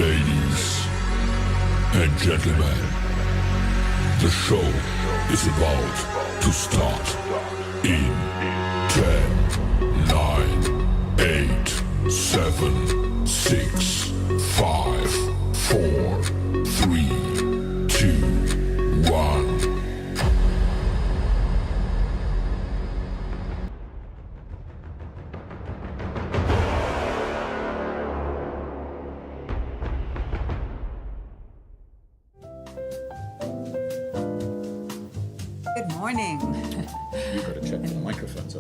Ladies and gentlemen, the show is about to start in 10, 9, 8, 7, 6, 5, 4, 3, 2, 1. Good morning. You got to check the microphones.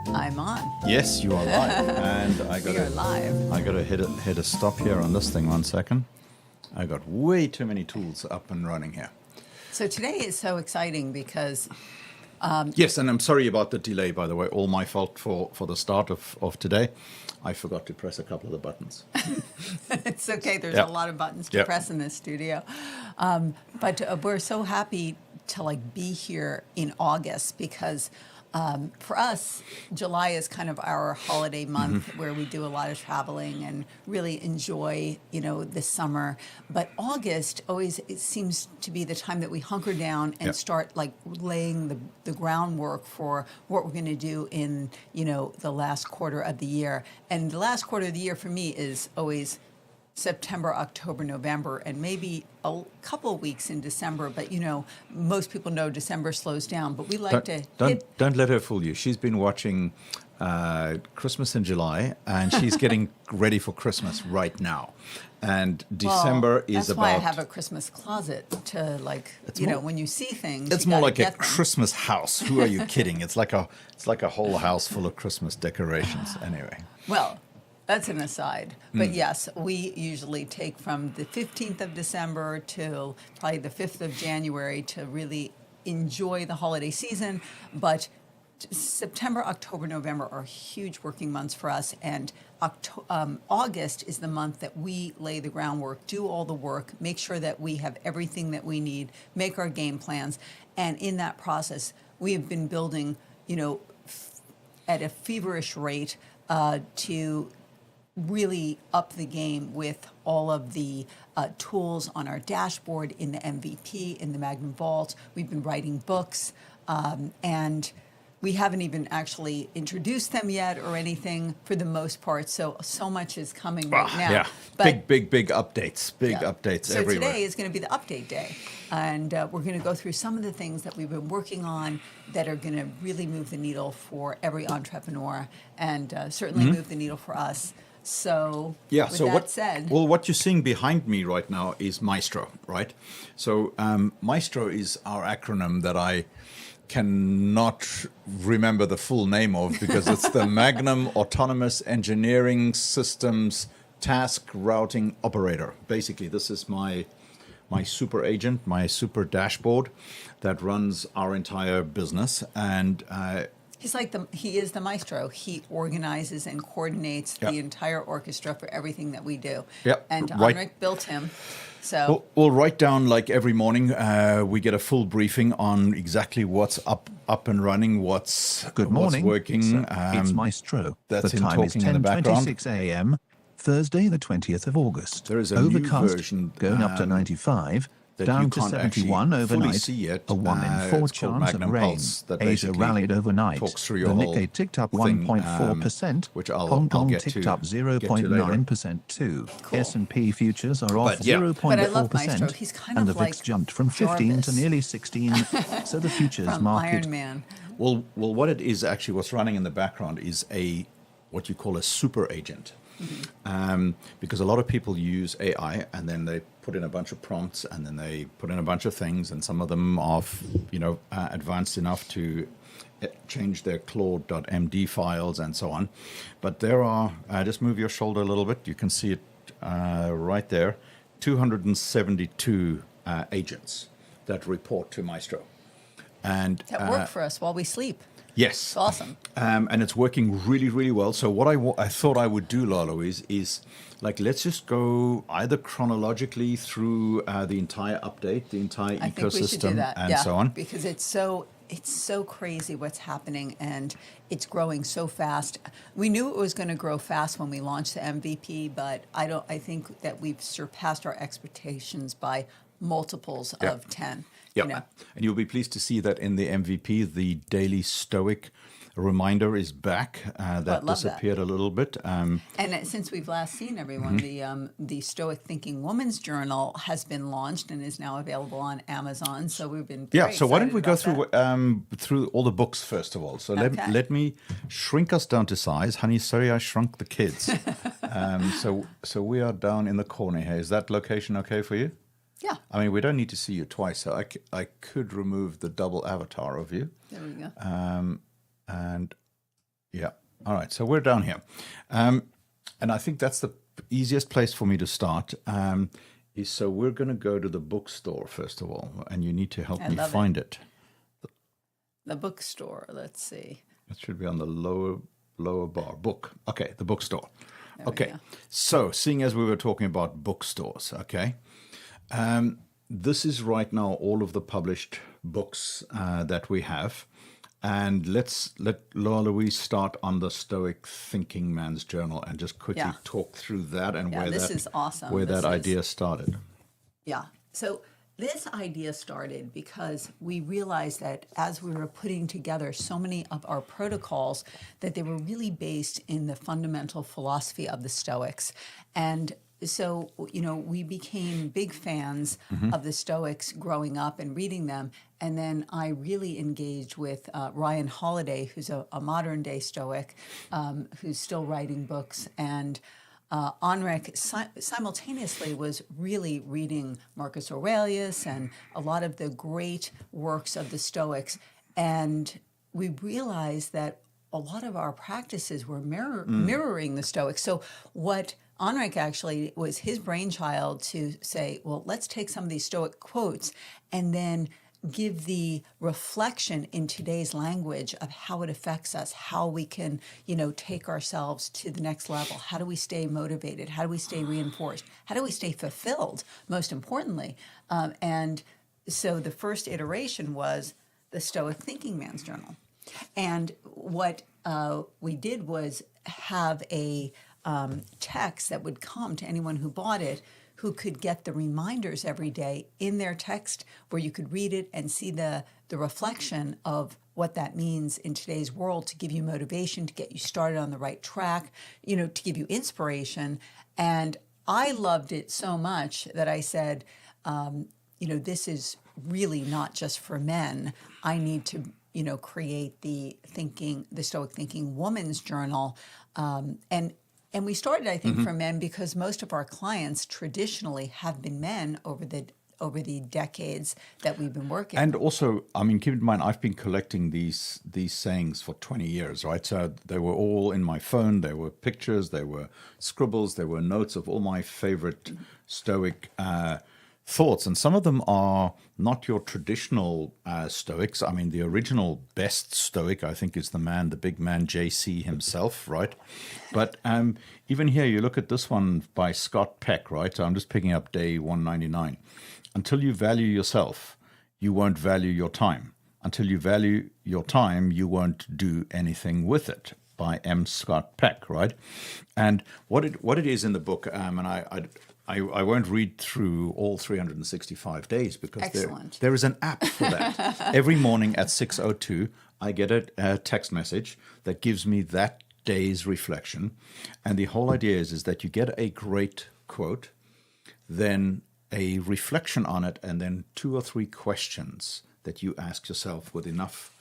I'm on. Yes, you are live, and We are live. I got to hit a stop here on this thing 1 second. I got way too many tools up and running here. So today is so exciting because Yes, and I'm sorry about the delay, by the way. All my fault for the start of today. I forgot to press a couple of the buttons. it's okay. There's Yeah. a lot of buttons to Yeah. press in this studio. But we're so happy to be here in August because for us, July is kind of our holiday month where we do a lot of traveling and really enjoy, the summer. But August always it seems to be the time that we hunker down and Yeah. start laying the groundwork for what we're going to do in, the last quarter of the year. And the last quarter of the year for me is always September, October, November, and maybe a couple weeks in December. But most people know December slows down. But we like to Don't let her fool you. She's been watching Christmas in July, and she's getting ready for Christmas right now. And December is that's about. why I have a Christmas closet to when you see things. It's you more gotta like a get them. Christmas house. Who are you kidding? It's like a whole house full of Christmas decorations. Anyway. Well, that's an aside. But yes, we usually take from the 15th of December till probably the 5th of January to really enjoy the holiday season. But September, October, November are huge working months for us. And August is the month that we lay the groundwork, do all the work, make sure that we have everything that we need, make our game plans. And in that process, we have been building, at a feverish rate to really up the game with all of the tools on our dashboard in the MVP, in the Magnum Vault. We've been writing books, and we haven't even actually introduced them yet or anything for the most part. So much is coming right now. Yeah, But big updates. Big updates so everywhere. today is going to be the update day, and we're going to go through some of the things that we've been working on that are going to really move the needle for every entrepreneur, and certainly move the needle for us. So Yeah. with So that said, what you're seeing behind me right now is Maestro, right? So Maestro is our acronym that I cannot remember the full name of because it's the Magnum Autonomous Engineering Systems Task Routing Operator. Basically, this is my super agent, my super dashboard that runs our entire business. And he is the maestro. He organizes and coordinates Yeah. the entire orchestra for everything that we do. Yep, And right. Henrik built him. So we'll write down like every morning. We get a full briefing on exactly what's up and running, what's working. So it's Maestro. that's The him time is talking in the background. 10:26 a.m. Thursday, the 20th of August. There is a new Overcast, version, going up to 95, that down you to can't 71 actually fully overnight. see yet. A 1 in 4 It's called chance of Magnum rain. Pulse, that Asia basically rallied overnight. talks through The your whole Nikkei ticked up thing, 1.4%. which I'll Hong Kong get ticked to- up get to later. 0.9% too. Cool. S&P futures are off But yeah. 0.4%. But I love Maestro. He's kind and of the VIX like jumped from 15 Jarvis. to nearly 16. So the futures from market Iron Man. Well, what it is actually, what's running in the background is what you call a super agent. Because a lot of people use AI and then they put in a bunch of prompts and then they put in a bunch of things, and some of them are, advanced enough to change their Claude.md files and so on. But there are, just move your shoulder a little bit, you can see it right there, 272 agents that report to Maestro. And That work for us while we sleep. yes. It's awesome. And it's working really, really well. So what I thought I would do, Lalo, is let's just go either chronologically through the entire update, the entire I think we should do ecosystem, that. and so on. Because it's so it's so crazy what's happening, and it's growing so fast. We knew it was going to grow fast when we launched the MVP, but I think that we've surpassed our expectations by multiples Yeah. of 10. Yeah, You know? and you'll be pleased to see that in the MVP, the daily Stoic reminder is back. That love that. disappeared a little bit. And since we've last seen everyone, Mm-hmm. the Stoic Thinking Woman's Journal has been launched and is now available on Amazon. So we've been very So why don't excited we go about that. through all the books first of all? So Okay. let me shrink us down to size, honey. Sorry, I shrunk the kids. So we are down in the corner here. Is that location okay for you? Yeah, I mean, we don't need to see you twice. So I could remove the double avatar of you. there we go. And yeah, all right. So we're down here, and I think that's the easiest place for me to start. So we're going to go to the bookstore first of all, and you need to help me love find it. The bookstore, let's see. It should be on the lower bar. Book. Okay, the bookstore. There we Okay. go. So, seeing as we were talking about bookstores, okay, this is right now all of the published books that we have. And let Laura Louise start on the Stoic Thinking Man's Journal and just quickly Yeah. talk through that and Yeah, where this that is awesome. where This that is- idea started. Yeah. So this idea started because we realized that as we were putting together so many of our protocols, that they were really based in the fundamental philosophy of the Stoics. And so, we became big fans of the Stoics growing up and reading them. And then I really engaged with Ryan Holiday, who's a modern day Stoic, who's still writing books. And Onric simultaneously was really reading Marcus Aurelius and a lot of the great works of the Stoics. And we realized that a lot of our practices were mirroring the Stoics. So what Onric actually was his brainchild to say, well, let's take some of these Stoic quotes and then give the reflection in today's language of how it affects us, how we can, take ourselves to the next level. How do we stay motivated? How do we stay reinforced? How do we stay fulfilled, most importantly? And so the first iteration was the Stoic Thinking Man's Journal. And what we did was have a text that would come to anyone who bought it, who could get the reminders every day in their text, where you could read it and see the reflection of what that means in today's world to give you motivation, to get you started on the right track, to give you inspiration. And I loved it so much that I said, this is really not just for men. I need to, create the Stoic Thinking Woman's Journal. And we started, I think, for men because most of our clients traditionally have been men over the decades that we've been working. And also, I mean, keep in mind, I've been collecting these sayings for 20 years, right? So they were all in my phone. There were pictures, there were scribbles, there were notes of all my favorite Stoic thoughts. And some of them are not your traditional Stoics. I mean, the original best Stoic, I think, is the big man, JC himself, right? But even here, you look at this one by Scott Peck, right? So I'm just picking up day 199. Until you value yourself, you won't value your time. Until you value your time, you won't do anything with it. By M. Scott Peck, right? And what it is in the book, and I won't read through all 365 days because there is an app for that. Every morning at 6:02, I get a text message that gives me that day's reflection, and the whole idea is that you get a great quote, then a reflection on it, and then 2 or 3 questions that you ask yourself with enough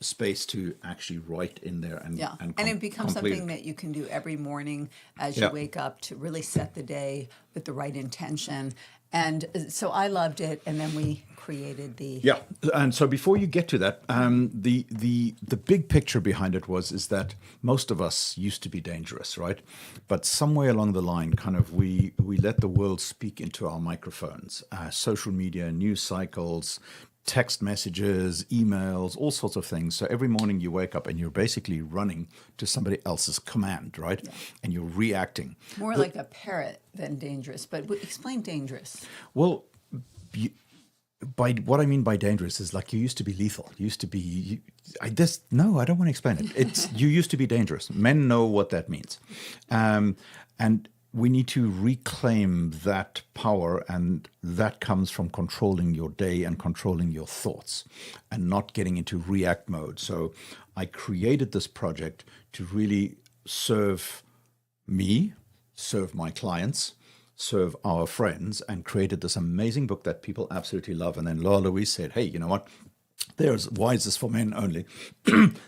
space to actually write in there and it becomes something that you can do every morning as you wake up to really set the day with the right intention. And so I loved it, and then we created the And so before you get to that, the big picture behind it is that most of us used to be dangerous, right? But somewhere along the line, kind of we let the world speak into our microphones, social media, news cycles, text messages, emails, all sorts of things. So every morning you wake up and you're basically running to somebody else's command, right? Yeah. And you're reacting. More like a parrot than dangerous, but explain dangerous. Well, by what I mean by dangerous is like you used to be lethal. You used to be. No, I don't want to explain it. It's you used to be dangerous. Men know what that means, and we need to reclaim that power, and that comes from controlling your day and controlling your thoughts, and not getting into react mode. So, I created this project to really serve me, serve my clients, serve our friends, and created this amazing book that people absolutely love. And then Laura Louise said, hey, you know what? Why is this for men only?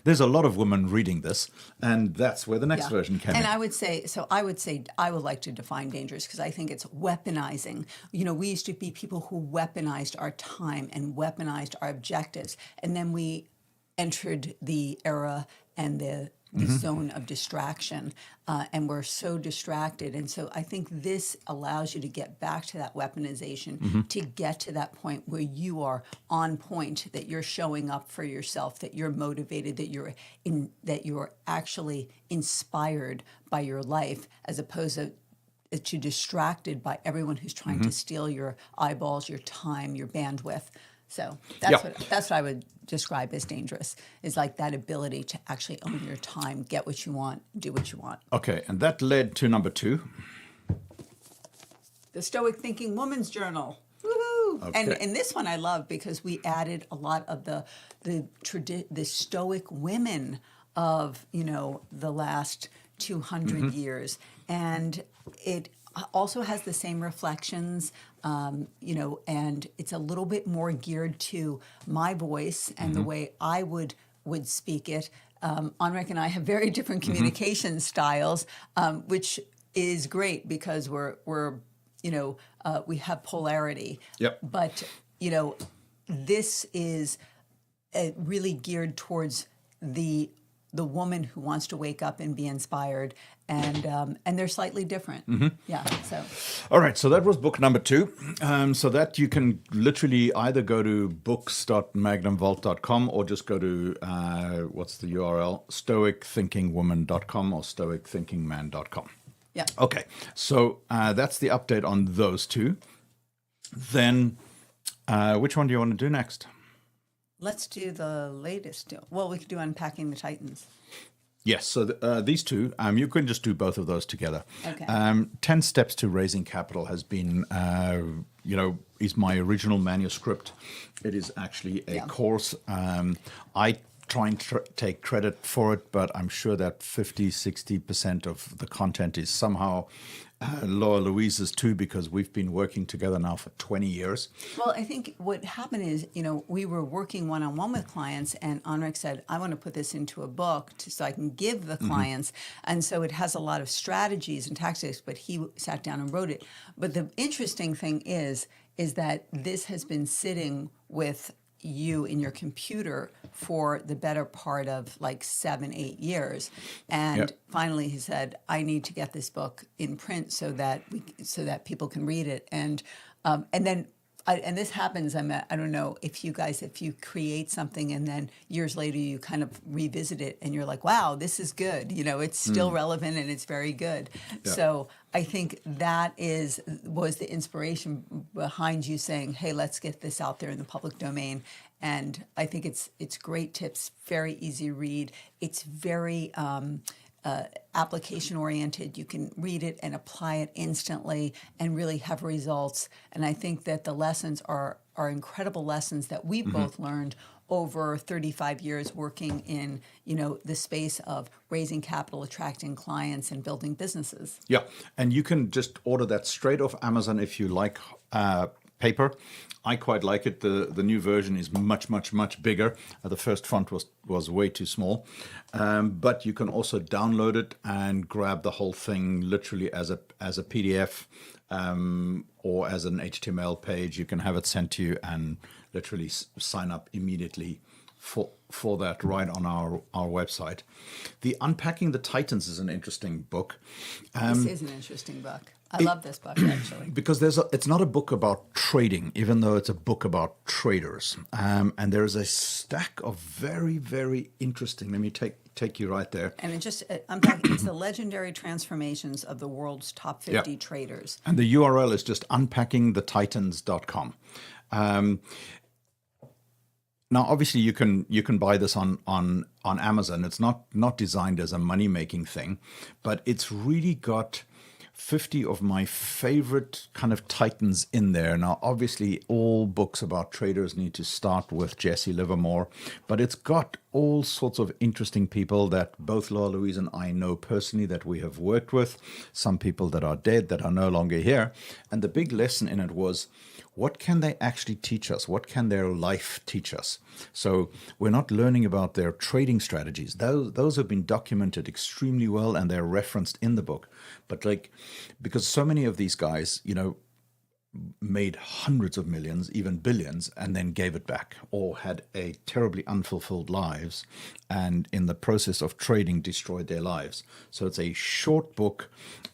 There's a lot of women reading this, and that's where the next version came in. And I would say I would like to define dangerous because I think it's weaponizing. You know, we used to be people who weaponized our time and weaponized our objectives, and then we entered the era and the zone of distraction, and we're so distracted. And so I think this allows you to get back to that weaponization, to get to that point where you are on point, that you're showing up for yourself, that you're motivated, that you're actually inspired by your life, as opposed to distracted by everyone who's trying to steal your eyeballs, your time, your bandwidth. So that's what I would describe as dangerous, is like that ability to actually own your time, get what you want, do what you want. Okay, and that led to number 2. The Stoic Thinking Woman's Journal. Woohoo! Okay. And this one I love because we added a lot of the Stoic women of, you know, the last 200 years. And it also has the same reflections, you know, and it's a little bit more geared to my voice and the way I would speak it. Anrik and I have very different communication styles, which is great because we're you know, we have polarity. Yep. But, you know, this is really geared towards the woman who wants to wake up and be inspired, and they're slightly different. Yeah. So. All right, so that was book number 2. So that you can literally either go to books.magnumvault.com or just go to, what's the URL? stoicthinkingwoman.com or stoicthinkingman.com. Yeah. Okay, so that's the update on those 2. Then, which one do you want to do next? Let's do the latest. Well, we could do Unpacking the Titans. Yes, so these 2, you can just do both of those together. Okay. 10 Steps to Raising Capital has been, you know, is my original manuscript. It is actually a course. I try and take credit for it, but I'm sure that 50-60% of the content is somehow Laura Louise's too, because we've been working together now for 20 years. Well, I think what happened is, you know, we were working one-on-one with clients, and Anrik said, I want to put this into a book so I can give the clients. And so it has a lot of strategies and tactics, but he sat down and wrote it. But the interesting thing is that this has been sitting with you in your computer for the better part of like 7-8 years, and finally he said, I need to get this book in print so that people can read it, and then and this happens. I don't know if you create something and then years later you kind of revisit it and you're like, wow, this is good. You know, it's still relevant and it's very good. Yeah. So I think that was the inspiration behind you saying, hey, let's get this out there in the public domain. And I think it's great tips, very easy read. It's very application oriented. You can read it and apply it instantly and really have results. And I think that the lessons are incredible lessons that we've both learned over 35 years working in, you know, the space of raising capital, attracting clients, and building businesses. Yeah, and you can just order that straight off Amazon if you like paper. I quite like it. The new version is much, much, much bigger. The first font was way too small. But you can also download it and grab the whole thing literally as a PDF or as an HTML page. You can have it sent to you and literally sign up immediately for that right on our website. The Unpacking the Titans is an interesting book. This is an interesting book. I love this book, actually. Because it's not a book about trading, even though it's a book about traders. And there's a stack of very, very interesting, let me take you right there. And it's the legendary transformations of the world's top 50 traders. And the URL is just unpackingthetitans.com. Now, obviously, you can buy this on Amazon. It's not designed as a money making thing, but it's really got 50 of my favorite kind of titans in there. Now, obviously, all books about traders need to start with Jesse Livermore, but it's got all sorts of interesting people that both Laura Louise and I know personally that we have worked with, some people that are dead, that are no longer here. And the big lesson in it was, what can they actually teach us? What can their life teach us? So we're not learning about their trading strategies. Those have been documented extremely well and they're referenced in the book. But because so many of these guys, made hundreds of millions, even billions, and then gave it back, or had a terribly unfulfilled lives, and in the process of trading destroyed their lives. So it's a short book.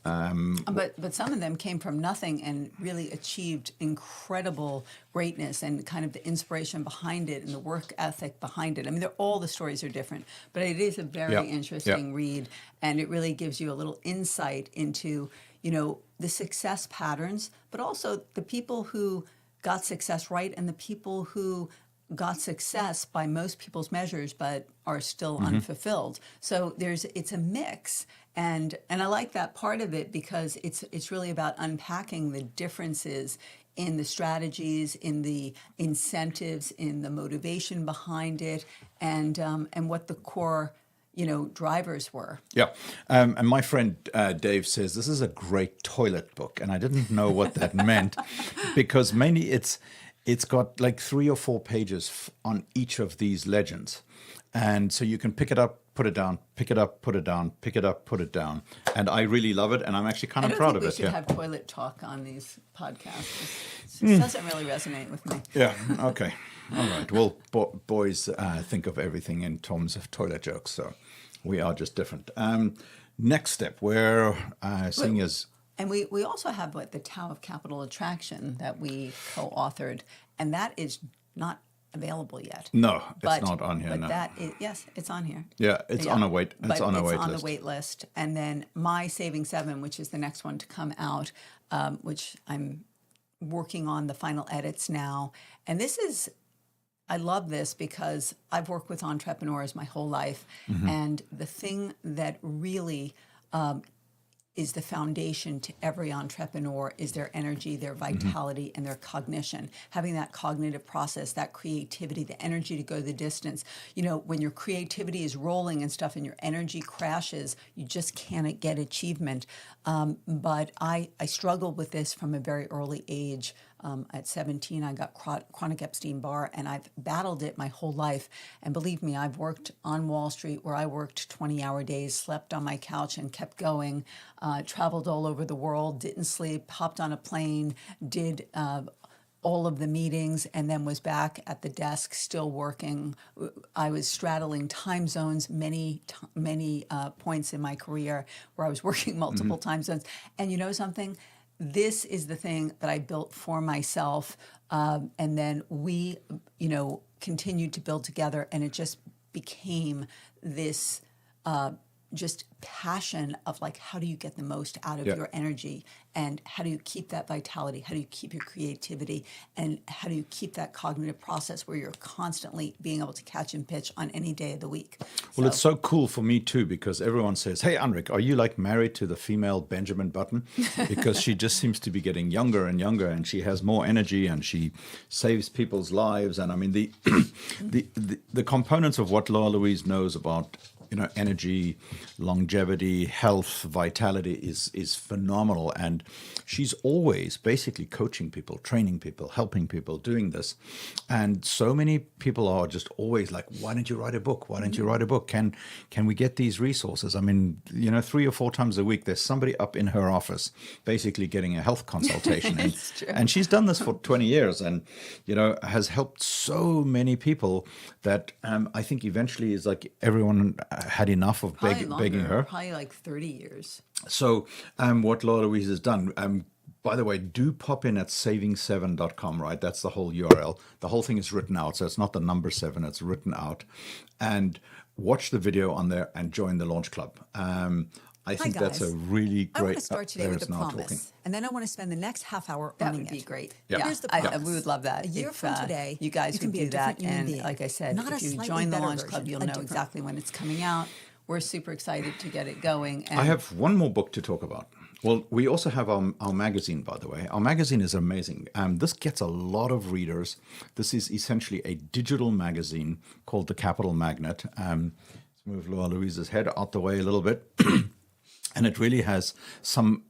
But some of them came from nothing and really achieved incredible greatness and kind of the inspiration behind it and the work ethic behind it. I mean, all the stories are different, but it is a very interesting read, and it really gives you a little insight into the success patterns, but also the people who got success right and the people who got success by most people's measures but are still unfulfilled. So it's a mix, and I like that part of it because it's really about unpacking the differences in the strategies, in the incentives, in the motivation behind it, and what the core drivers were. Yeah. And my friend Dave says this is a great toilet book. And I didn't know what that meant because mainly it's got like 3 or 4 pages on each of these legends. And so you can pick it up, put it down, pick it up, put it down, pick it up, put it down. And I really love it. And I'm actually kind of proud of it. I think we should have toilet talk on these podcasts. It doesn't really resonate with me. Yeah. Okay. All right. Well, boys think of everything in terms of toilet jokes. So we are just different. Next step, we're seeing as... And we also have the Tao of Capital Attraction that we co-authored, and that is not available yet. No, it's not on here. But no. Yes, it's on here. Yeah, it's on a wait. It's on a wait list. It's on the wait list. And then My Saving 7, which is the next one to come out, which I'm working on the final edits now. And I love this because I've worked with entrepreneurs my whole life, and the thing that really is the foundation to every entrepreneur is their energy, their vitality, and their cognition. Having that cognitive process, that creativity, the energy to go the distance. When your creativity is rolling and stuff and your energy crashes, you just cannot get achievement. But I struggled with this from a very early age. At 17, I got chronic Epstein-Barr, and I've battled it my whole life. And believe me, I've worked on Wall Street where I worked 20-hour days, slept on my couch and kept going, traveled all over the world, didn't sleep, hopped on a plane, did all of the meetings, and then was back at the desk still working. I was straddling time zones many points in my career where I was working multiple time zones. And you know something? This is the thing that I built for myself, and then we, continued to build together, and it just became this just passion of how do you get the most out of your energy, and how do you keep that vitality, how do you keep your creativity, and how do you keep that cognitive process where you're constantly being able to catch and pitch on any day of the week. Well, it's so cool for me too, because everyone says, hey, Anrik, are you married to the female Benjamin Button? Because she just seems to be getting younger and younger, and she has more energy, and she saves people's lives. And I mean, the components of what Laura Louise knows about energy, longevity, health, vitality is phenomenal. And she's always basically coaching people, training people, helping people, doing this. And so many people are just always like, why don't you write a book? Why don't you write a book? Can we get these resources? I mean, 3 or 4 times a week, there's somebody up in her office basically getting a health consultation. And she's done this for 20 years and, has helped so many people that I think eventually is everyone had enough of begging her. Probably 30 years. So what Laura Louise has done, by the way, do pop in at saving7.com, right? That's the whole URL. The whole thing is written out. So it's not the number 7, it's written out. And watch the video on there and join the launch club. I think Hi, that's a guys. really I want great. to start today there with is a now promise, talking. and then I want to spend the next half hour That owning would be it. great. Yeah. Here's the I, promise. we would love that. A year If, from today, you guys you can would be do a different that. human And being. like I said, Not a if you slightly join the better Launch version, Club, you'll a know different- exactly when it's coming out. We're super excited to get it going. And I have one more book to talk about. Well, we also have our magazine, by the way. Our magazine is amazing. This gets a lot of readers. This is essentially a digital magazine called The Capital Magnet. Let's move Laura Louise's head out the way a little bit. And it really has some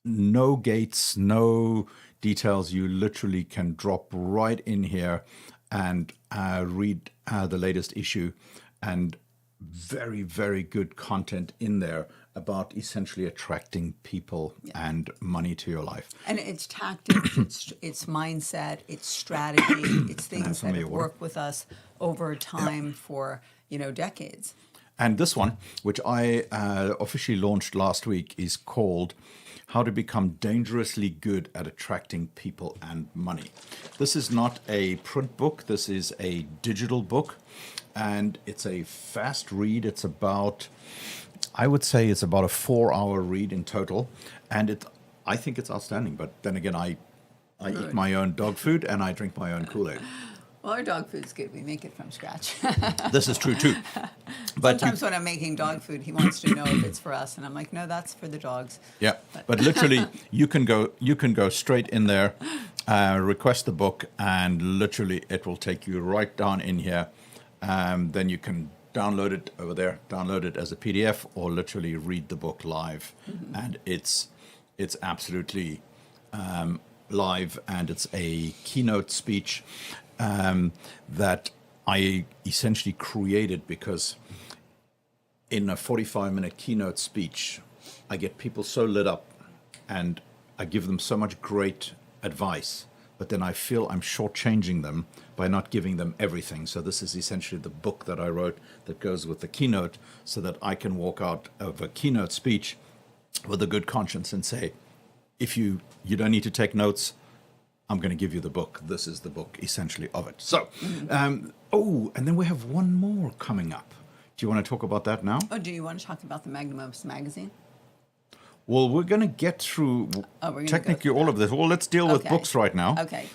no gates, no details. You literally can drop right in here and read the latest issue, and very, very good content in there about essentially attracting people and money to your life. And it's tactics, it's mindset, it's strategy, it's things some that of your have water. worked with us over time for decades. And this one, which I officially launched last week, is called How to Become Dangerously Good at Attracting People and Money. This is not a print book. This is a digital book. And it's a fast read. It's about, I would say it's about a 4-hour read in total. And I think it's outstanding. But then again, I eat my own dog food and I drink my own Kool-Aid. Well, our dog food's good. We make it from scratch. This is true too. But Sometimes when I'm making dog food, he wants to know if it's for us, and I'm like, no, that's for the dogs. yeah, but literally, you can go straight in there, request the book, and literally it will take you right down in here. Then you can download it over there, download it as a PDF, or literally read the book live, and it's absolutely live, and it's a keynote speech that I essentially created because in a 45-minute keynote speech, I get people so lit up and I give them so much great advice, but then I feel I'm shortchanging them by not giving them everything. So this is essentially the book that I wrote that goes with the keynote, so that I can walk out of a keynote speech with a good conscience and say, if you don't need to take notes, I'm going to give you the book. This is the book, essentially, of it. So, and then we have one more coming up. Do you want to talk about that now? Oh, do you want to talk about the Magnum magazine? Well, we're going to get through we're gonna technically go through all of this. Well, let's deal with Okay. books right now. Okay.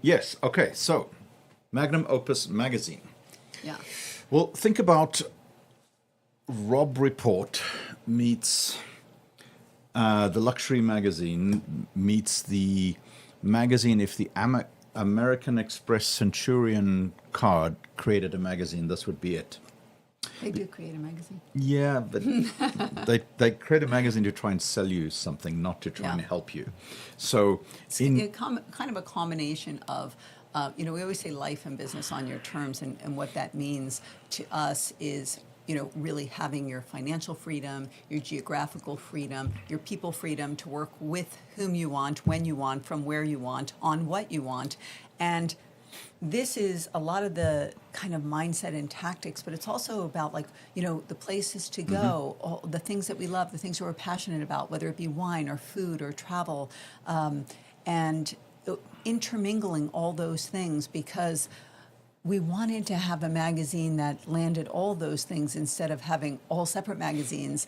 Yes. Okay. So, Magnum Opus magazine. Yeah. Well, think about Rob Report meets the luxury magazine meets the magazine. If the American Express Centurion card created a magazine, this would be it. They do create a magazine. Yeah, but they create a magazine to try and sell you something, not to try and help you. So, It's kind of a combination of, we always say life and business on your terms, and what that means to us is, really having your financial freedom, your geographical freedom, your people freedom to work with whom you want, when you want, from where you want, on what you want. And this is a lot of the kind of mindset and tactics, but it's also about the places to go, all the things that we love, the things that we're passionate about, whether it be wine or food or travel, and intermingling all those things, because we wanted to have a magazine that landed all those things instead of having all separate magazines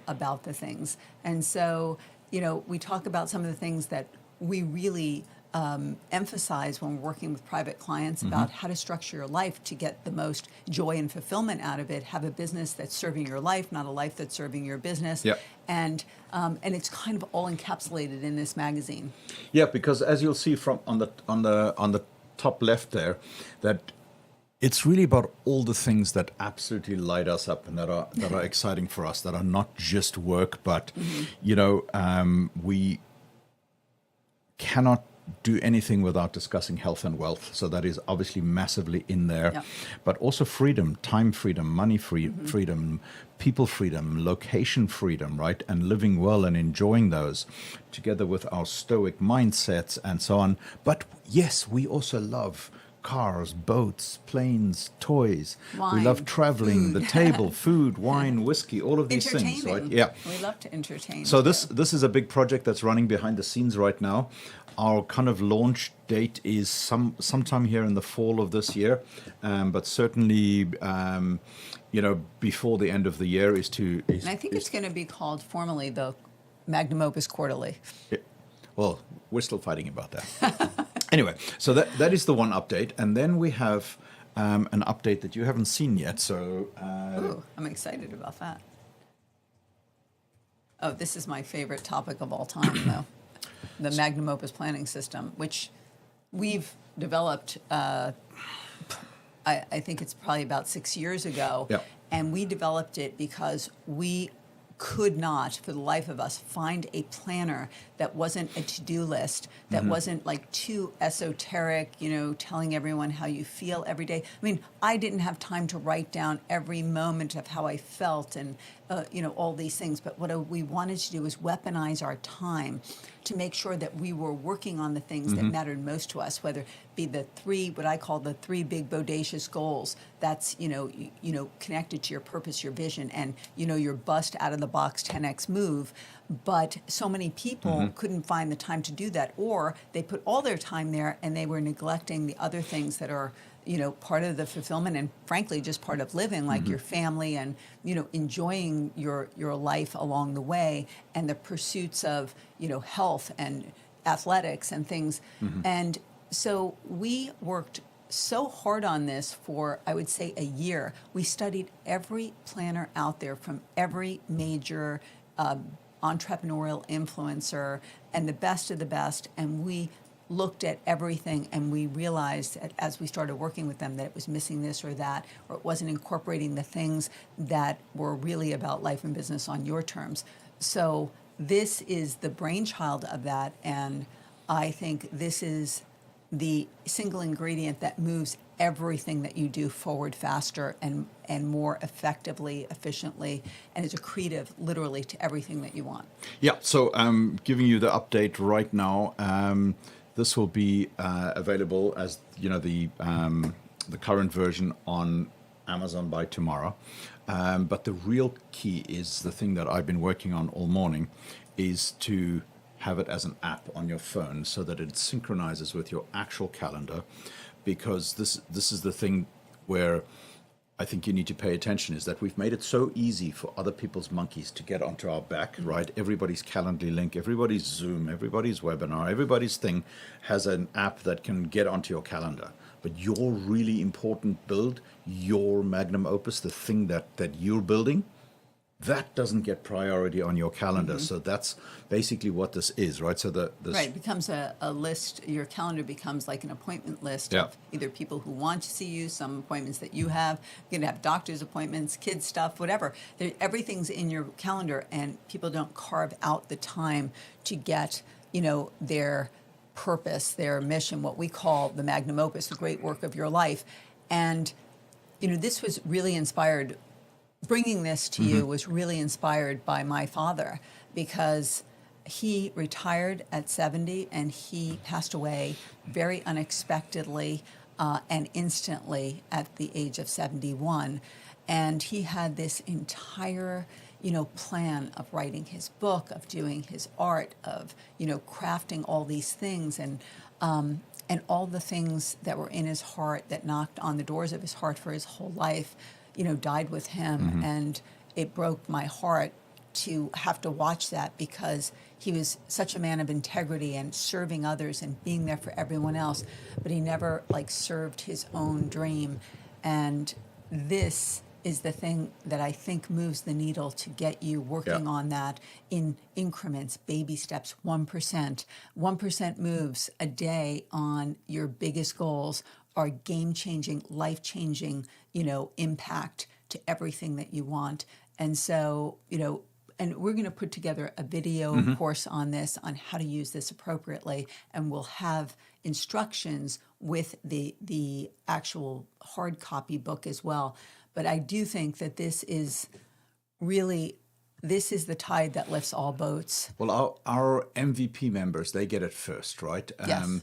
about the things. And so, we talk about some of the things that we really emphasize when we're working with private clients about how to structure your life to get the most joy and fulfillment out of it. Have a business that's serving your life, not a life that's serving your business. Yep. And it's kind of all encapsulated in this magazine. yeah, because as you'll see from on the top left there, that it's really about all the things that absolutely light us up and that are exciting for us, that are not just work, but we cannot do anything without discussing health and wealth. So that is obviously massively in there. Yep. But also freedom, time freedom, money freedom, people freedom, location freedom, right? And living well and enjoying those together with our stoic mindsets and so on. But yes, we also love cars, boats, planes, toys. We Wine, love traveling, food. the table, food, wine, whiskey, all of these things, right? Entertaining. Yeah. We love to entertain. So too. this is a big project that's running behind the scenes right now. Our kind of launch date is sometime here in the fall of this year, but certainly, before the end of the year is to. And I think it's going to be called formally the Magnum Opus Quarterly. Well, we're still fighting about that. Anyway, so that is the one update, and then we have an update that you haven't seen yet. So Ooh, I'm excited about that. Oh, this is my favorite topic of all time, though. The Magnum Opus planning system, which we've developed, I think it's probably about 6 years ago. Yep. And we developed it because we could not, for the life of us, find a planner that wasn't a to-do list, that wasn't like too esoteric, telling everyone how you feel every day. I mean, I didn't have time to write down every moment of how I felt and, all these things. But what we wanted to do was weaponize our time to make sure that we were working on the things that mattered most to us, whether it be what I call the three big bodacious goals. That's, connected to your purpose, your vision, and, your bust out of the box 10x move. But so many people couldn't find the time to do that, or they put all their time there and they were neglecting the other things that are, part of the fulfillment and frankly just part of living, like your family and, enjoying your life along the way and the pursuits of, health and athletics and things. And so we worked so hard on this for, I would say, a year. We studied every planner out there from every major entrepreneurial influencer and the best of the best, and we looked at everything and we realized that as we started working with them that it was missing this or that, or it wasn't incorporating the things that were really about life and business on your terms. So this is the brainchild of that, and I think this is the single ingredient that moves everything that you do forward faster and more effectively, efficiently, and is accretive literally to everything that you want. yeah, so I'm giving you the update right now. This will be available as the current version on Amazon by tomorrow. But the real key is the thing that I've been working on all morning, is to have it as an app on your phone so that it synchronizes with your actual calendar, because this is the thing where I think you need to pay attention, is that we've made it so easy for other people's monkeys to get onto our back, right? Everybody's Calendly link, everybody's Zoom, everybody's webinar, everybody's thing has an app that can get onto your calendar. But your really important build, your Magnum Opus, the thing that you're building, that doesn't get priority on your calendar. So that's basically what this is, right? So Right, it becomes a list. Your calendar becomes like an appointment list Yeah. of either people who want to see you, some appointments that you have. You're going to have doctor's appointments, kids stuff, whatever. Everything's in your calendar, and people don't carve out the time to get, their purpose, their mission, what we call the Magnum Opus, the great work of your life. And, this was really inspired. Bringing this to you was really inspired by my father, because he retired at 70 and he passed away very unexpectedly and instantly at the age of 71. And he had this entire, plan of writing his book, of doing his art, of, crafting all these things, and all the things that were in his heart that knocked on the doors of his heart for his whole life, died with him. And it broke my heart to have to watch that, because he was such a man of integrity and serving others and being there for everyone else, but he never served his own dream. And this is the thing that I think moves the needle to get you working on that in increments, baby steps, 1%. 1% moves a day on your biggest goals are game-changing, life-changing, impact to everything that you want. And so, and we're going to put together a video course on this, on how to use this appropriately, and we'll have instructions with the actual hard copy book as well. But I do think that this is the tide that lifts all boats. Well, our MVP members, they get it first, right? Yes.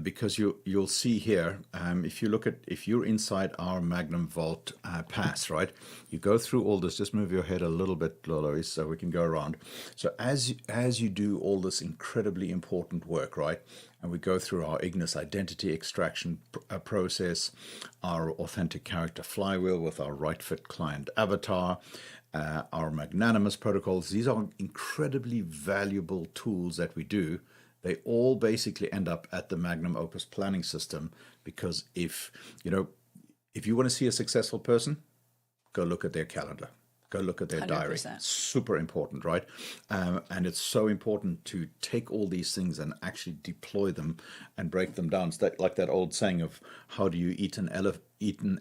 because you'll see here, if you're inside our Magnum Vault pass, right? You go through all this. Just move your head a little bit, Lois, so we can go around. So as you do all this incredibly important work, right? And we go through our Ignis identity extraction process, our authentic character flywheel with our right fit client avatar, our magnanimous protocols. These are incredibly valuable tools that we do. They all basically end up at the Magnum Opus planning system, because if you want to see a successful person, go look at their calendar, go look at their diary. 100%. Super important, right? And it's so important to take all these things and actually deploy them and break them down. It's like that old saying of how do you eat an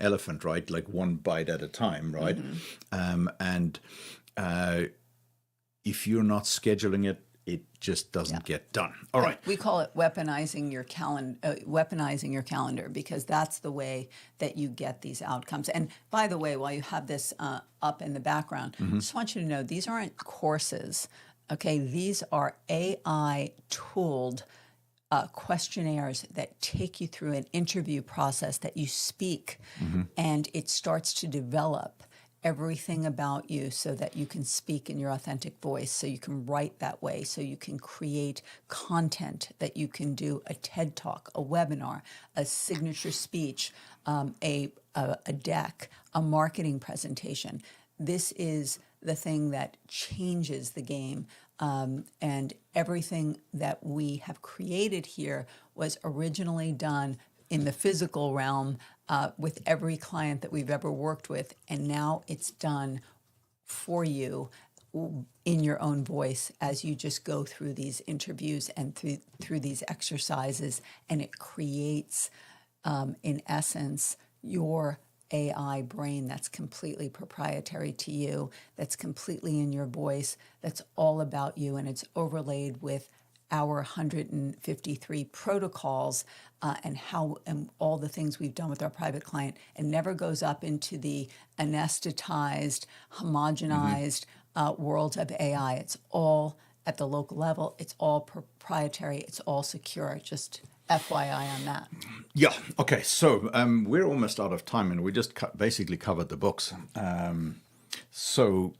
elephant, right? Like one bite at a time, right? And if you're not scheduling it, it just doesn't get done. All right. We call it weaponizing your calendar, because that's the way that you get these outcomes. And by the way, while you have this up in the background, I just want you to know these aren't courses. Okay, these are AI tooled questionnaires that take you through an interview process that you speak, and it starts to develop everything about you so that you can speak in your authentic voice, so you can write that way, so you can create content that you can do a TED Talk, a webinar, a signature speech, a deck, a marketing presentation. This is the thing that changes the game. And everything that we have created here was originally done in the physical realm with every client that we've ever worked with, and now it's done for you in your own voice as you just go through these interviews and through these exercises, and it creates, in essence, your AI brain that's completely proprietary to you, that's completely in your voice, that's all about you, and it's overlaid with our 153 protocols and all the things we've done with our private client, and never goes up into the anesthetized, homogenized world of AI. It's all at the local level. It's all proprietary. It's all secure. Just FYI on that. Yeah. Okay. So we're almost out of time, and we just basically covered the books. So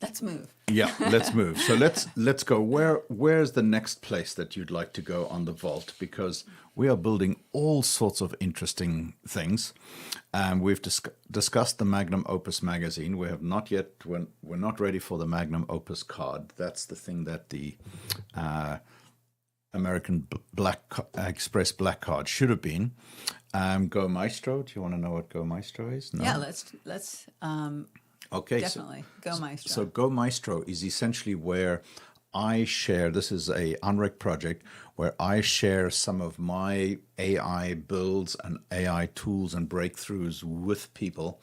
let's move. Yeah, let's move. So let's go. Where's the next place that you'd like to go on the vault? Because we are building all sorts of interesting things. We've discussed the Magnum Opus magazine. We have not yet. We're not ready for the Magnum Opus card. That's the thing that the American Express Black Card should have been. Go Maestro. Do you want to know what Go Maestro is? No? Yeah, let's. Okay, definitely. Go Maestro. So Go Maestro is essentially where I share, this is a Unrec project, where I share some of my AI builds and AI tools and breakthroughs with people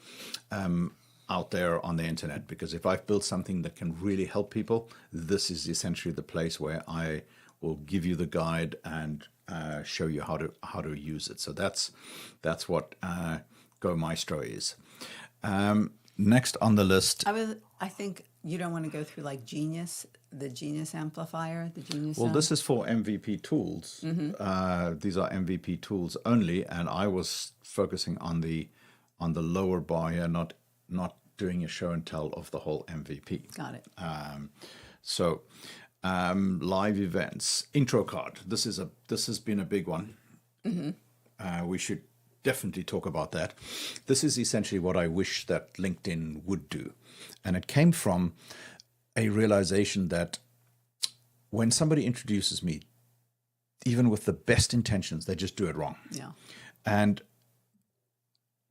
out there on the internet. Because if I've built something that can really help people, this is essentially the place where I will give you the guide and show you how to use it. So that's what Go Maestro is. Next on the list. I think you don't want to go through like Genius, the Genius amplifier, the Genius. Well, this is for MVP tools. These are MVP tools only, and I was focusing on the lower bar here, not doing a show and tell of the whole MVP. Got it. So live events, intro card. This has been a big one. We should definitely talk about that. This is essentially what I wish that LinkedIn would do. And it came from a realization that when somebody introduces me, even with the best intentions, they just do it wrong. Yeah. And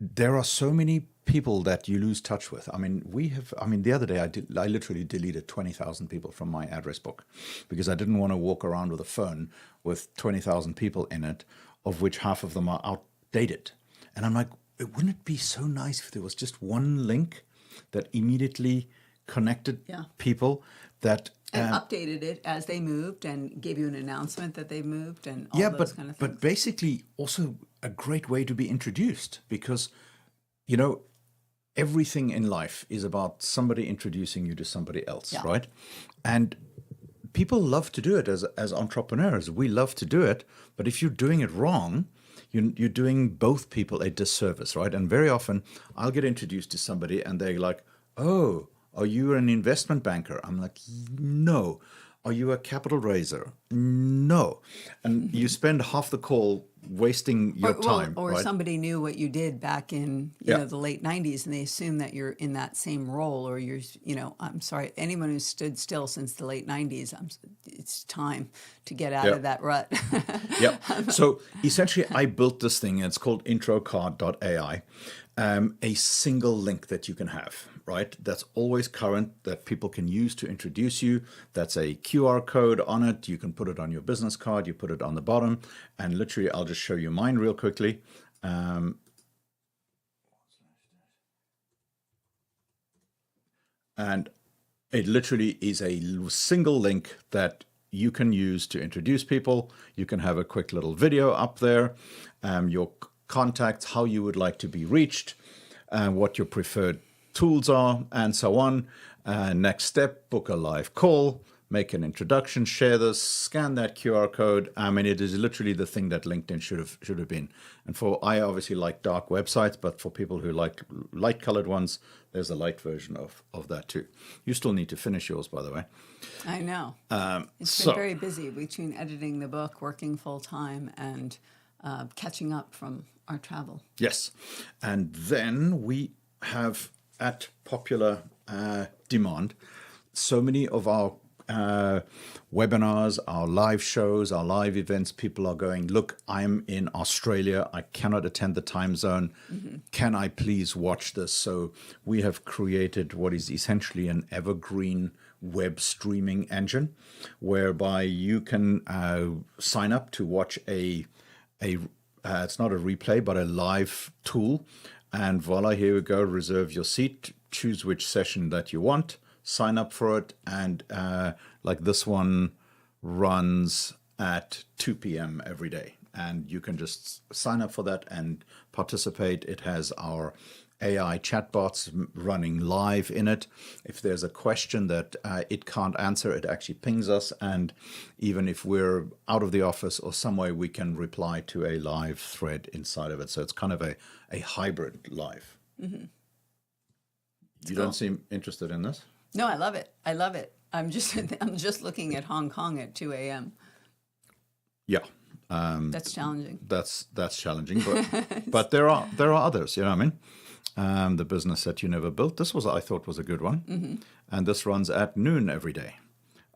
there are so many people that you lose touch with. I mean, the other day I literally deleted 20,000 people from my address book because I didn't want to walk around with a phone with 20,000 people in it, of which half of them are outdated. And I'm like, wouldn't it be so nice if there was just one link that immediately connected people that and updated it as they moved and gave you an announcement that they moved and all those kind of things. But basically also a great way to be introduced, because everything in life is about somebody introducing you to somebody else, right? And people love to do it as entrepreneurs. We love to do it, but if you're doing it wrong, you're doing both people a disservice, right? And very often I'll get introduced to somebody and they're like, oh, are you an investment banker? I'm like, no. Are you a capital raiser? No. And you spend half the call wasting your time. Or right? somebody knew what you did back in the late 90s, and they assume that you're in that same role, or I'm sorry, anyone who's stood still since the late 90s, it's time to get out of that rut. Yep. So essentially, I built this thing, and it's called introcard.ai, a single link that you can have, right? That's always current, that people can use to introduce you. That's a QR code on it. You can put it on your business card. You put it on the bottom. And literally, I'll just show you mine real quickly. And it literally is a single link that you can use to introduce people. You can have a quick little video up there, your contacts, how you would like to be reached, what your preferred tools are, and so on. Next step, book a live call, make an introduction, share this, scan that QR code. I mean, it is literally the thing that LinkedIn should have been. And I obviously like dark websites, but for people who like light-colored ones, there's a light version of that too. You still need to finish yours, by the way. I know. It's been very busy between editing the book, working full-time, and catching up from our travel. Yes. And then we have, at popular demand, so many of our webinars, our live shows, our live events, people are going, look, I'm in Australia. I cannot attend the time zone. Mm-hmm. Can I please watch this? So we have created what is essentially an evergreen web streaming engine, whereby you can sign up to watch it's not a replay, but a live tool. And voila, here we go. Reserve your seat. Choose which session that you want. Sign up for it. And like this one runs at 2 p.m. every day. And you can just sign up for that and participate. It has our AI chatbots running live in it. If there's a question that it can't answer, it actually pings us. And even if we're out of the office or somewhere, we can reply to a live thread inside of it. So it's kind of a hybrid live. Mm-hmm. You don't seem interested in this? No, I love it. I love it. I'm just looking at Hong Kong at 2 a.m. Yeah. That's challenging. That's challenging, but there are others. You know what I mean? The business that you never built. This I thought was a good one, mm-hmm. And this runs at noon every day.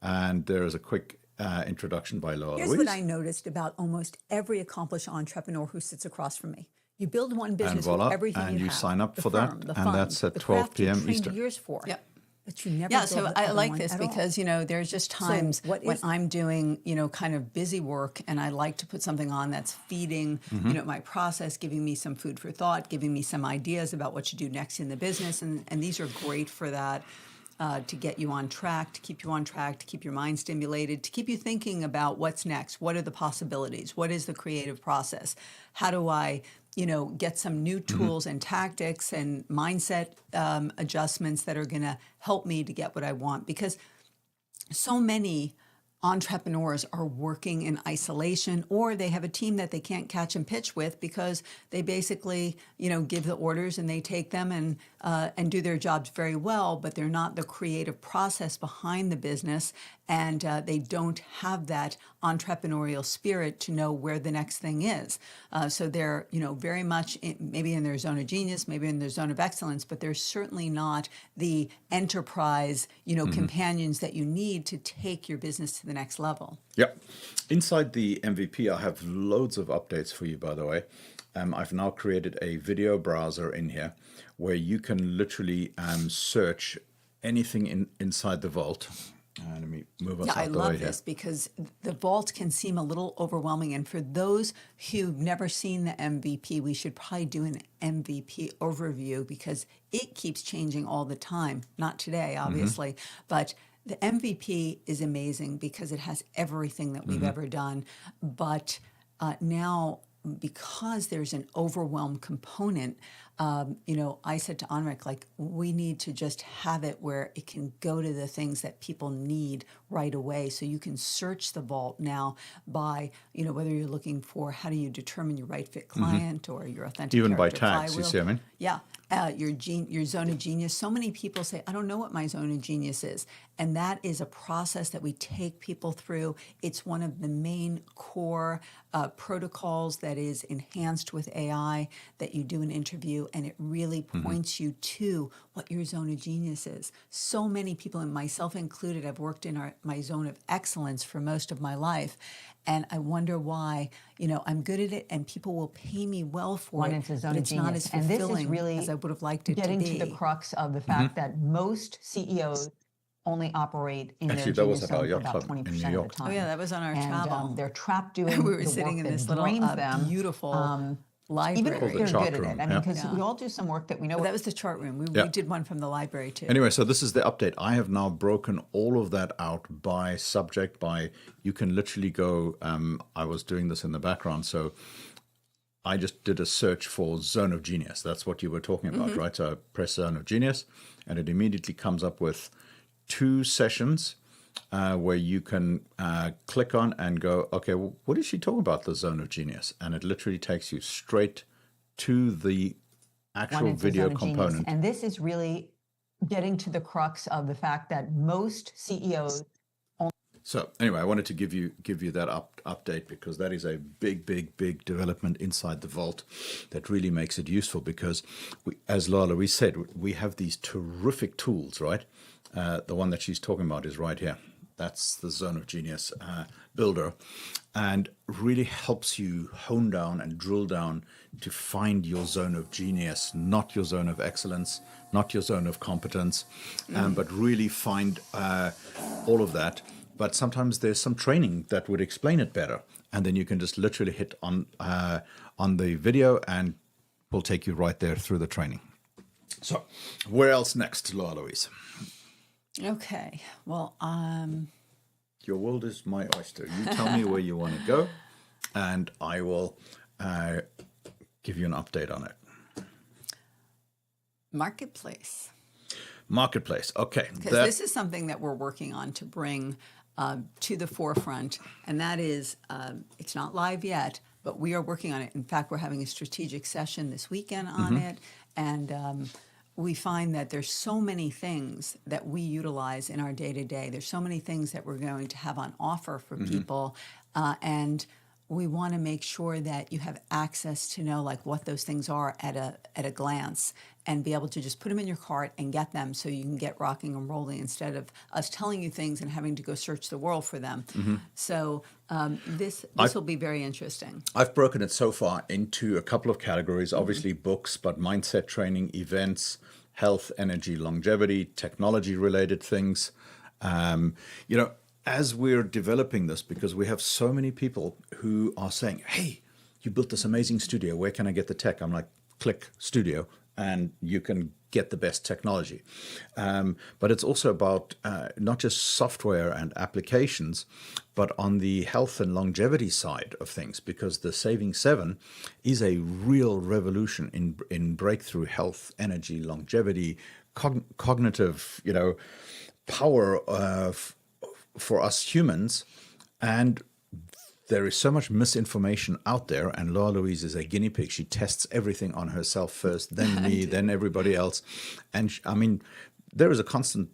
And there is a quick introduction by Laura Here's Louise. what I noticed about almost every accomplished entrepreneur who sits across from me. You build one business And voila, with everything and you have. sign up The for firm, that, the and fund, that's at the 12 craft you p.m. trained Eastern. years for. Yep. But you never Yeah, build so the I other like one this at all. because, there's just times when is- I'm doing, kind of busy work, and I like to put something on that's feeding, my process, giving me some food for thought, giving me some ideas about what to do next in the business. And these are great for that, to get you on track, to keep you on track, to keep your mind stimulated, to keep you thinking about what's next. What are the possibilities? What is the creative process? How do I get some new tools and tactics and mindset adjustments that are going to help me to get what I want? Because so many entrepreneurs are working in isolation, or they have a team that they can't catch and pitch with because they basically, give the orders and they take them and do their jobs very well, but they're not the creative process behind the business, and they don't have that entrepreneurial spirit to know where the next thing is. So they're, very much maybe in their zone of genius, maybe in their zone of excellence, but they're certainly not the enterprise, companions that you need to take your business to the next level. Yep. Inside the MVP, I have loads of updates for you, by the way. I've now created a video browser in here where you can literally search anything inside the vault. Let me move us Yeah, out I the way love here. this because the vault can seem a little overwhelming. And for those who've never seen the MVP, we should probably do an MVP overview because it keeps changing all the time. Not today, obviously, but the MVP is amazing because it has everything that we've ever done. But now, because there's an overwhelm component, I said to Anrik, like, we need to just have it where it can go to the things that people need right away. So you can search the vault now by, whether you're looking for how do you determine your right fit client or your authentic Even by character tags, you flywheel. see what I mean? Yeah. Your zone of genius. So many people say, I don't know what my zone of genius is. And that is a process that we take people through. It's one of the main core protocols that is enhanced with AI that you do an interview, and it really points you to what your zone of genius is. So many people, and myself included, have worked in my zone of excellence for most of my life. And I wonder why, I'm good at it and people will pay me well for One it, is a zone but of it's not genius. as And this is fulfilling really as I would have liked it to getting be. to the crux of the fact that most CEOs only operate in Actually, their that was genius at our zone for yacht about club in 20% New of York. the time. Oh, yeah, that was on our and, travel. they're trapped doing We were the sitting work in that this little drains them. beautiful Even library. if Called the they're chart good at room, it. I mean, yeah. because we all do some work that we know. That was the chart room. We Yeah. did one from the library too. Anyway, so this is the update. I have now broken all of that out by subject, you can literally go, I was doing this in the background, so I just did a search for zone of genius. That's what you were talking about, right? So I press zone of genius, and it immediately comes up with 2 sessions where you can click on and go, okay, well, what is she talking about, the zone of genius? And it literally takes you straight to the actual One is the video zone of genius. component. And this is really getting to the crux of the fact that most CEOs. So anyway, I wanted to give you that update because that is a big development inside the vault that really makes it useful because, as Lala said, we have these terrific tools, right? The one that she's talking about is right here. That's the Zone of Genius builder, and really helps you hone down and drill down to find your zone of genius, not your zone of excellence, not your zone of competence, but really find all of that. But sometimes there's some training that would explain it better, and then you can just literally hit on the video, and we'll take you right there through the training. So, where else next, Laura Louise? Okay. Well, Your world is my oyster. You tell me where you want to go, and I will give you an update on it. marketplace. Marketplace. Okay. Because this is something that we're working on to bring to the forefront, and that is, it's not live yet, but we are working on it. In fact, we're having a strategic session this weekend on it, and we find that there's so many things that we utilize in our day-to-day. There's so many things that we're going to have on offer for people, and we want to make sure that you have access to know like what those things are at a glance, and be able to just put them in your cart and get them so you can get rocking and rolling instead of us telling you things and having to go search the world for them. So this will be very interesting. I've broken it so far into a couple of categories, obviously books, but mindset training, events, health, energy, longevity, technology related things. As we're developing this, because we have so many people who are saying, hey, you built this amazing studio, where can I get the tech? I'm like, click studio, and you can get the best technology. But it's also about not just software and applications, but on the health and longevity side of things, because the Saving 7 is a real revolution in breakthrough health, energy, longevity, cognitive, power for us humans. And there is so much misinformation out there, and Laura Louise is a guinea pig. She tests everything on herself first, then me, then everybody else. And there is a constant,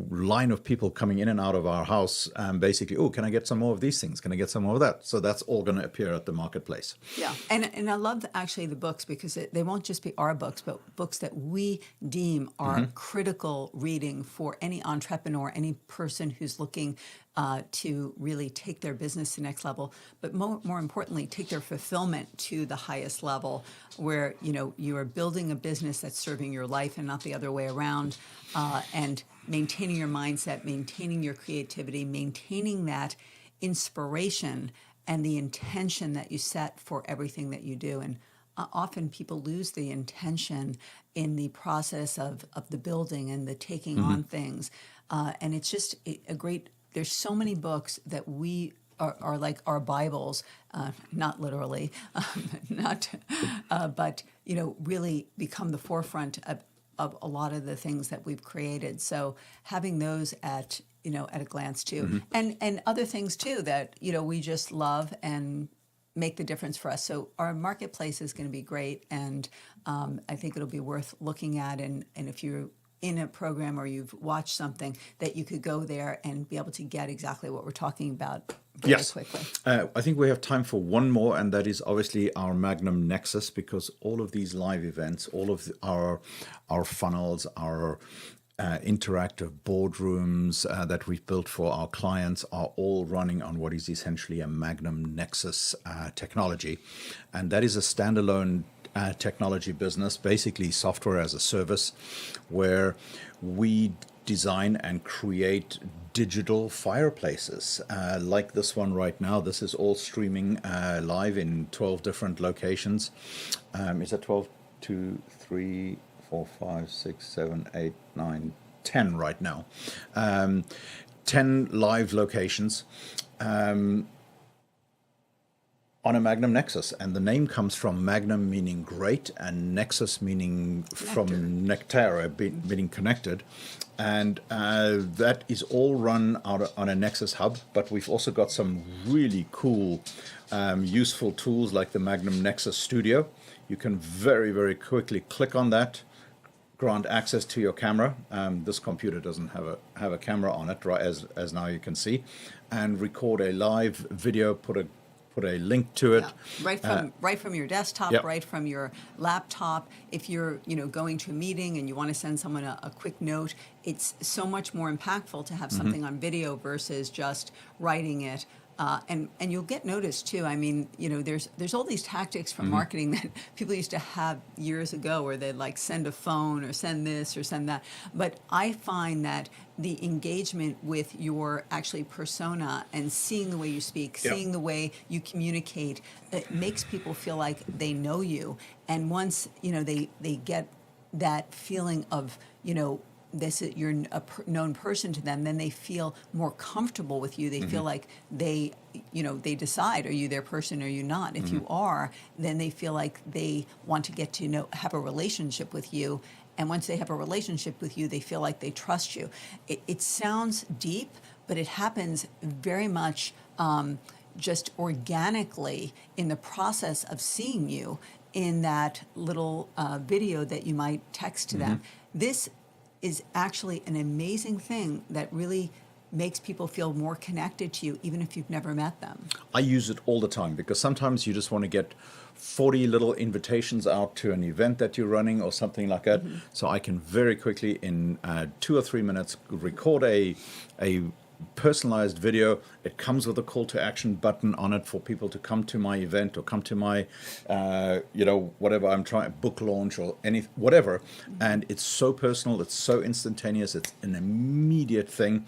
line of people coming in and out of our house, basically, oh, can I get some more of these things? Can I get some more of that? So that's all going to appear at the marketplace. Yeah, and I love actually the books, because they won't just be our books, but books that we deem are critical reading for any entrepreneur, any person who's looking to really take their business to the next level, but more importantly, take their fulfillment to the highest level, where you are building a business that's serving your life and not the other way around, and maintaining your mindset, maintaining your creativity, maintaining that inspiration and the intention that you set for everything that you do. And often people lose the intention in the process of the building and the taking on things. And it's just a great, there's so many books that we are like our Bibles, not literally, not, but really become the forefront of a lot of the things that we've created. So having those at a glance too, and other things too that we just love and make the difference for us. So our marketplace is going to be great, and I think it'll be worth looking at. And if you're in a program or you've watched something, that you could go there and be able to get exactly what we're talking about very quickly. I think we have time for one more, and that is obviously our Magnum Nexus, because all of these live events, all of our funnels, our interactive boardrooms that we've built for our clients are all running on what is essentially a Magnum Nexus technology. And that is a standalone technology business, basically software as a service, where we design and create digital fireplaces like this one right now. This is all streaming live in 12 different locations. Is that 12, 2, 3, 4, 5, 6, 7, 8, 9, 10 right now. 10 live locations on a Magnum Nexus. And the name comes from Magnum meaning great, and Nexus meaning from nectar, meaning connected. And that is all run out on a Nexus hub. But we've also got some really cool, useful tools like the Magnum Nexus Studio. You can very, very quickly click on that, grant access to your camera. This computer doesn't have a camera on it, right, as now you can see, and record a live video, put a link to it. Yeah. Right from your desktop, Yep. right from your laptop. If you're going to a meeting and you want to send someone a quick note, it's so much more impactful to have something on video versus just writing it. And you'll get noticed too. I mean, there's all these tactics from marketing that people used to have years ago, where they'd like send a phone or send this or send that. But I find that the engagement with your actually persona and seeing the way you speak, Yep. seeing the way you communicate, it makes people feel like they know you. And once they get that feeling of you're a known person to them, then they feel more comfortable with you. They feel like they decide, are you their person or are you not? If you are, then they feel like they want to get to have a relationship with you. And once they have a relationship with you, they feel like they trust you. It sounds deep, but it happens very much just organically in the process of seeing you in that little video that you might text to them. This is actually an amazing thing that really makes people feel more connected to you, even if you've never met them. I use it all the time, because sometimes you just want to get 40 little invitations out to an event that you're running or something like that. So I can very quickly, in 2 or 3 minutes, record a personalized video. It comes with a call to action button on it for people to come to my event or come to my whatever I'm trying, book launch or whatever. And it's so personal, it's so instantaneous, it's an immediate thing.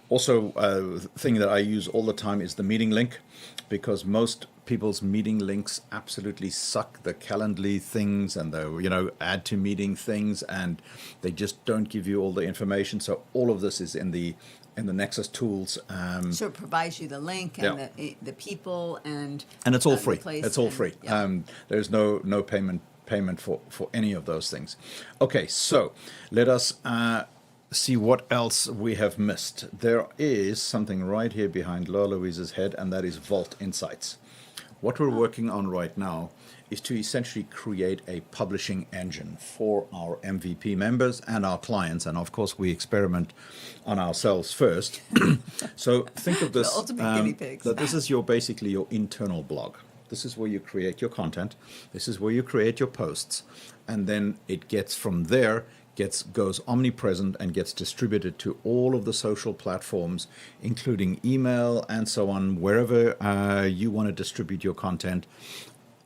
Also, thing that I use all the time is the meeting link, because most people's meeting links absolutely suck, the Calendly things and the add to meeting things, and they just don't give you all the information. So all of this is in the Nexus tools. So it provides you the link and the people and it's all the free. place It's all and- free. yeah. There's no payment for any of those things. Okay, so let us see what else we have missed. There is something right here behind Laura Louise's head, and that is Vault Insights. What we're working on right now is to essentially create a publishing engine for our MVP members and our clients. And of course, we experiment on ourselves first. So think of this, The ultimate guinea pigs. that this is basically your internal blog. This is where you create your content. This is where you create your posts. And then it gets from there, goes omnipresent and gets distributed to all of the social platforms, including email and so on, wherever you want to distribute your content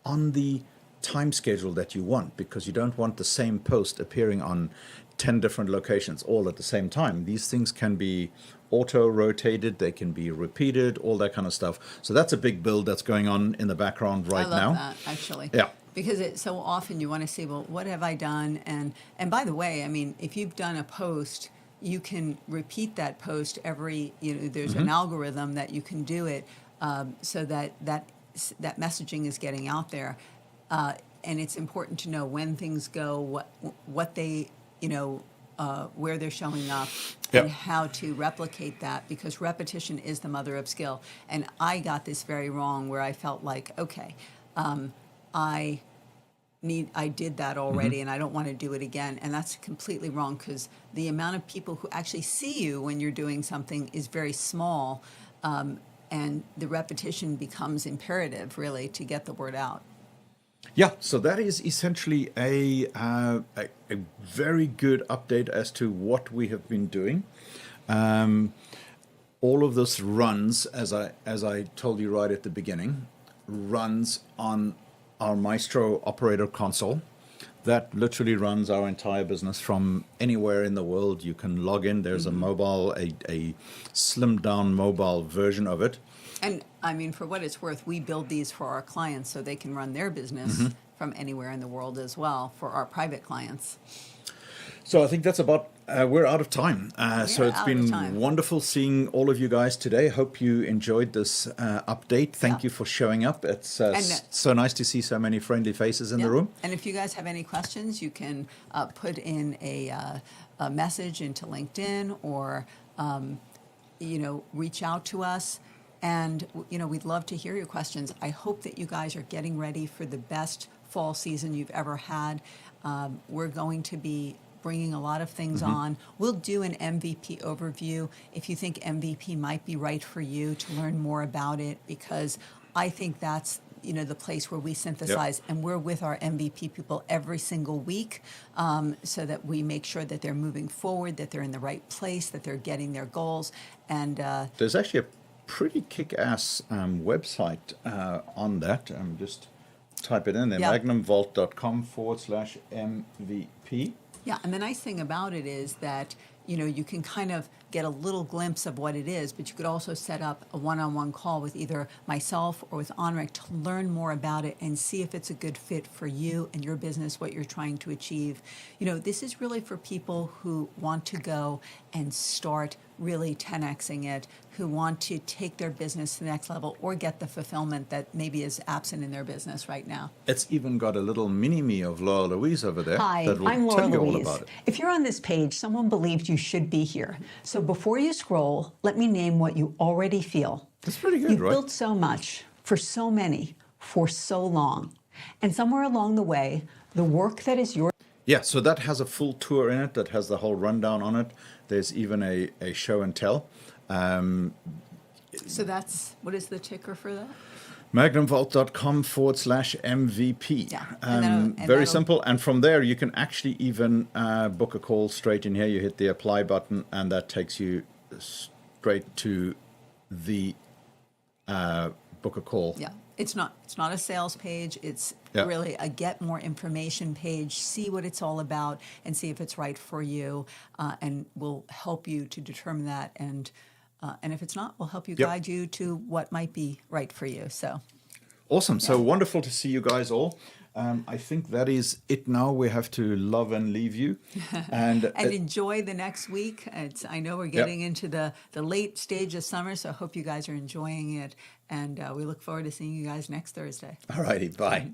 on the time schedule that you want, because you don't want the same post appearing on 10 different locations all at the same time. These things can be auto-rotated, they can be repeated, all that kind of stuff. So that's a big build that's going on in the background right I now. love that, actually. Yeah. Because so often you want to see, well, what have I done? And by the way, I mean, if you've done a post you can repeat that post there's an algorithm that you can do it so that messaging is getting out there. And it's important to know when things go, what they, where they're showing up, Yep. and how to replicate that, because repetition is the mother of skill. And I got this very wrong, where I felt like, okay, I did that already, and I don't want to do it again. And that's completely wrong, because the amount of people who actually see you when you're doing something is very small, and the repetition becomes imperative, really, to get the word out. Yeah, so that is essentially a very good update as to what we have been doing. All of this runs, as I told you right at the beginning, runs on our Maestro operator console. That literally runs our entire business from anywhere in the world. You can log in. There's a mobile, a slimmed down mobile version of it. And I mean, for what it's worth, we build these for our clients so they can run their business from anywhere in the world as well, for our private clients. So I think that's about, we're out of time. So it's out of been time. wonderful seeing all of you guys today. Hope you enjoyed this update. Thank Yeah. you for showing up. It's And, so nice to see so many friendly faces in the room. And if you guys have any questions, you can put in a message into LinkedIn, or reach out to us. And we'd love to hear your questions. I hope that you guys are getting ready for the best fall season you've ever had. We're going to be bringing a lot of things on. We'll do an MVP overview if you think MVP might be right for you, to learn more about it, because I think that's the place where we synthesize, and we're with our MVP people every single week, so that we make sure that they're moving forward, that they're in the right place, that they're getting their goals. And There's actually a pretty kick-ass website on that. Just type it in there, Yeah. magnumvault.com/MVP. yeah, and the nice thing about it is that you can kind of get a little glimpse of what it is, but you could also set up a one-on-one call with either myself or with Anrik to learn more about it and see if it's a good fit for you and your business, what you're trying to achieve. This is really for people who want to go and start really 10xing it, who want to take their business to the next level, or get the fulfillment that maybe is absent in their business right now. It's even got a little mini-me of Laura Louise over there. Hi, that will I'm Laura tell you all Louise. about it. If you're on this page, someone believed you should be here. So before you scroll, let me name what you already feel. That's pretty good, You've right? built so much for so many for so long. And somewhere along the way, the work that is yours. Yeah, so that has a full tour in it, that has the whole rundown on it. There's even a show and tell. So what is the ticker for that? magnumvault.com/MVP. Yeah, and Very that'll- simple. And from there, you can actually even book a call straight in here. You hit the apply button, and that takes you straight to the book a call. Yeah, it's not a sales page. It's Yeah. really a get more information page. See what it's all about and see if it's right for you, and we'll help you to determine that. And if it's not, we'll help you, Yep. guide you to what might be right for you. So Awesome. So wonderful to see you guys all. I think that is it now. We have to love and leave you. And enjoy the next week. I know we're getting into the late stage of summer, so I hope you guys are enjoying it. And we look forward to seeing you guys next Thursday. all righty, bye.